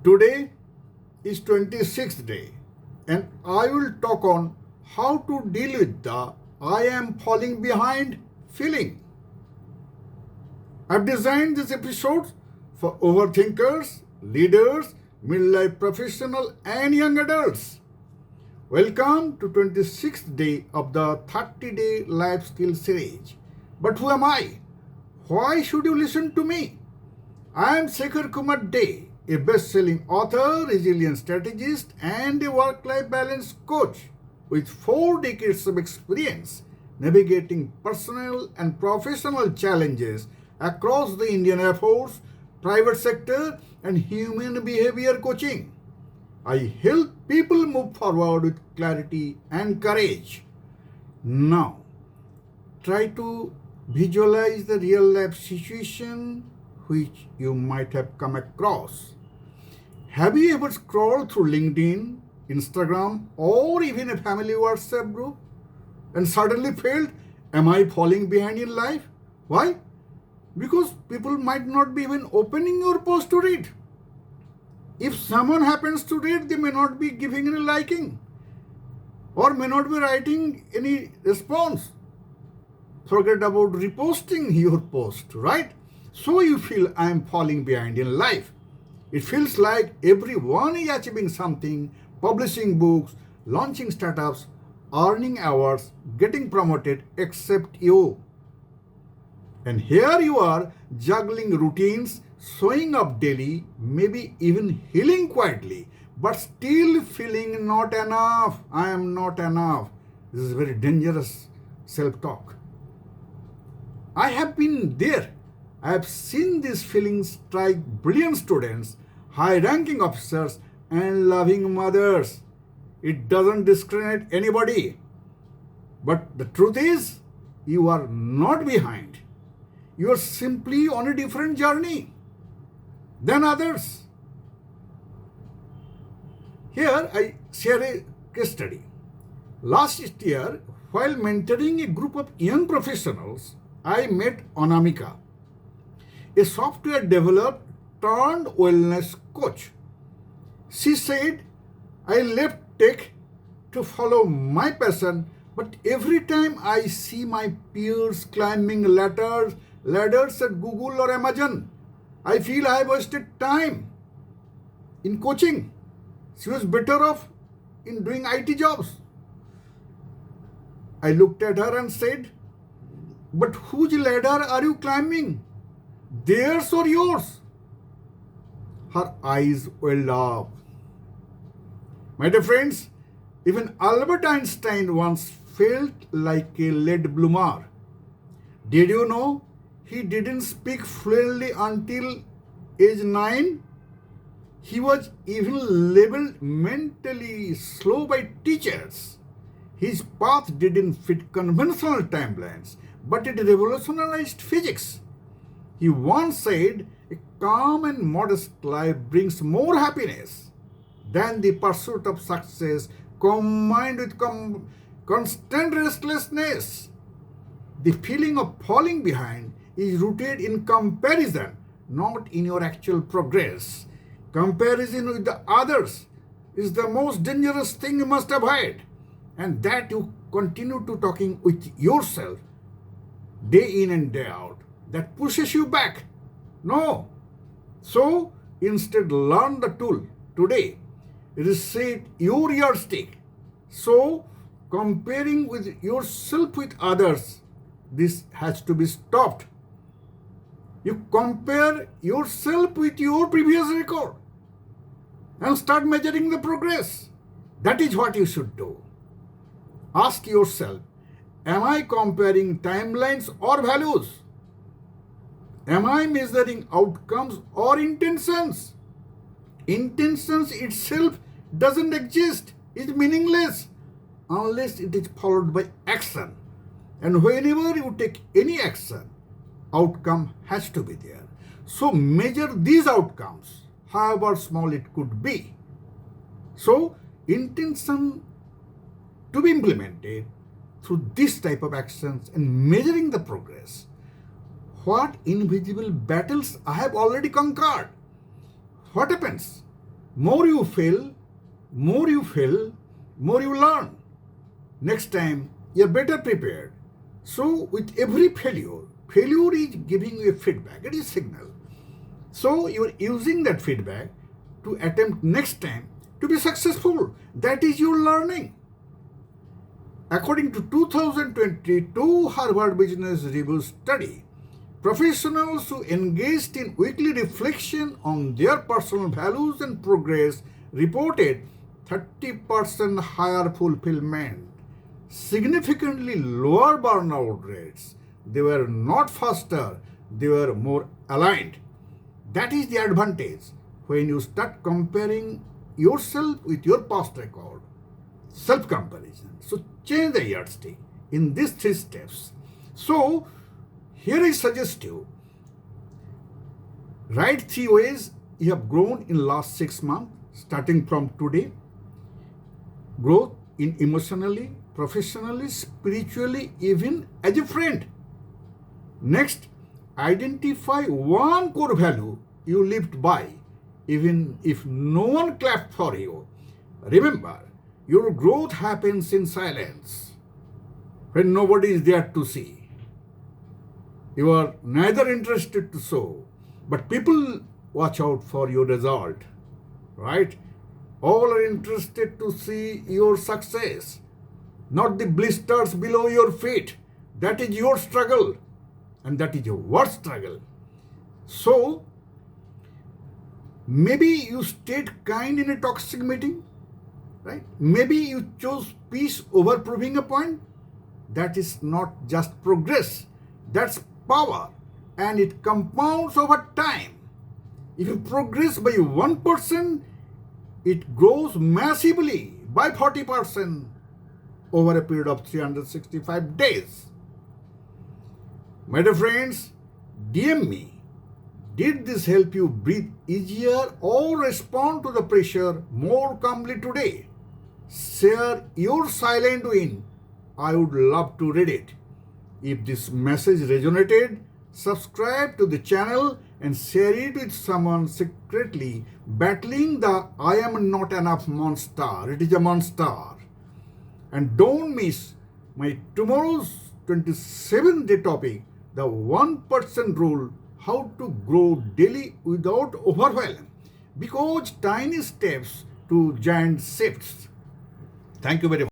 Today is 26th day and I will talk on how to deal with the I am falling behind feeling. I've designed this episode for overthinkers, leaders, midlife professionals and young adults. Welcome to 26th day of the 30-day life skill series. But who am I? Why should you listen to me? I am Sekhar Kumar Dey, a best-selling author, resilience strategist, and a work-life balance coach with 4 decades of experience navigating personal and professional challenges across the Indian Air Force, private sector, and human behavior coaching. I help people move forward with clarity and courage. Now, try to visualize the real life situation which you might have come across. Have you ever scrolled through LinkedIn, Instagram, or even a family WhatsApp group and suddenly felt, am I falling behind in life? Why? Because people might not be even opening your post to read. If someone happens to read, they may not be giving any liking or may not be writing any response. Forget about reposting your post, right? So you feel I am falling behind in life. It feels like everyone is achieving something, publishing books, launching startups, earning awards, getting promoted, except you. And here you are juggling routines, showing up daily, maybe even healing quietly, but still feeling not enough. I am not enough. This is very dangerous self-talk. I have been there. I have seen these feelings strike brilliant students, high-ranking officers, and loving mothers. It doesn't discriminate anybody. But the truth is, you are not behind. You are simply on a different journey than others. Here I share a case study. Last year, while mentoring a group of young professionals, I met Anamika, a software developer turned wellness coach. She said, I left tech to follow my passion, but every time I see my peers climbing ladders at Google or Amazon, I feel I wasted time in coaching. She was better off in doing IT jobs. I looked at her and said, but whose ladder are you climbing? Theirs or yours? Her eyes welled up. My dear friends, even Albert Einstein once felt like a lead bloomer. Did you know he didn't speak fluently until age 9? He was even labeled mentally slow by teachers. His path didn't fit conventional timelines, but it revolutionized physics. He once said, a calm and modest life brings more happiness than the pursuit of success combined with constant restlessness. The feeling of falling behind is rooted in comparison, not in your actual progress. Comparison with the others is the most dangerous thing you must avoid, and that you continue to talking with yourself day in and day out. That pushes you back. No. So instead learn the tool today. Reset your yardstick. So comparing with yourself with others, this has to be stopped. You compare yourself with your previous record and start measuring the progress. That is what you should do. Ask yourself, am I comparing timelines or values? Am I measuring outcomes or intentions? Intentions itself doesn't exist, is meaningless unless it is followed by action. And whenever you take any action, outcome has to be there. So measure these outcomes, however small it could be. So intention to be implemented through this type of actions and measuring the progress. What invisible battles I have already conquered? What happens? More you fail, more you learn. Next time, you're better prepared. So, with every failure is giving you a feedback, it is signal. So, you're using that feedback to attempt next time to be successful. That is your learning. According to 2022 Harvard Business Review study, professionals who engaged in weekly reflection on their personal values and progress reported 30% higher fulfillment, significantly lower burnout rates. They were not faster, they were more aligned. That is the advantage when you start comparing yourself with your past record. Self-comparison. So change the yardstick in these 3 steps. So here I suggest you, write 3 ways you have grown in last 6 months, starting from today. Growth in emotionally, professionally, spiritually, even as a friend. Next, identify one core value you lived by, even if no one clapped for you. Remember, your growth happens in silence, when nobody is there to see. You are neither interested to show, but people watch out for your result, right? All are interested to see your success, not the blisters below your feet. That is your struggle, and that is your worst struggle. So, maybe you stayed kind in a toxic meeting, right? Maybe you chose peace over proving a point. That is not just progress, that's power, and it compounds over time. If you progress by 1%, it grows massively by 40% over a period of 365 days. My dear friends, DM me. Did this help you breathe easier or respond to the pressure more calmly today? Share your silent win. I would love to read it. If this message resonated, subscribe to the channel and share it with someone secretly battling the I am not enough monster. It is a monster. And don't miss my tomorrow's 27th day topic, the 1% rule, how to grow daily without overwhelm. Because tiny steps to giant shifts. Thank you very much.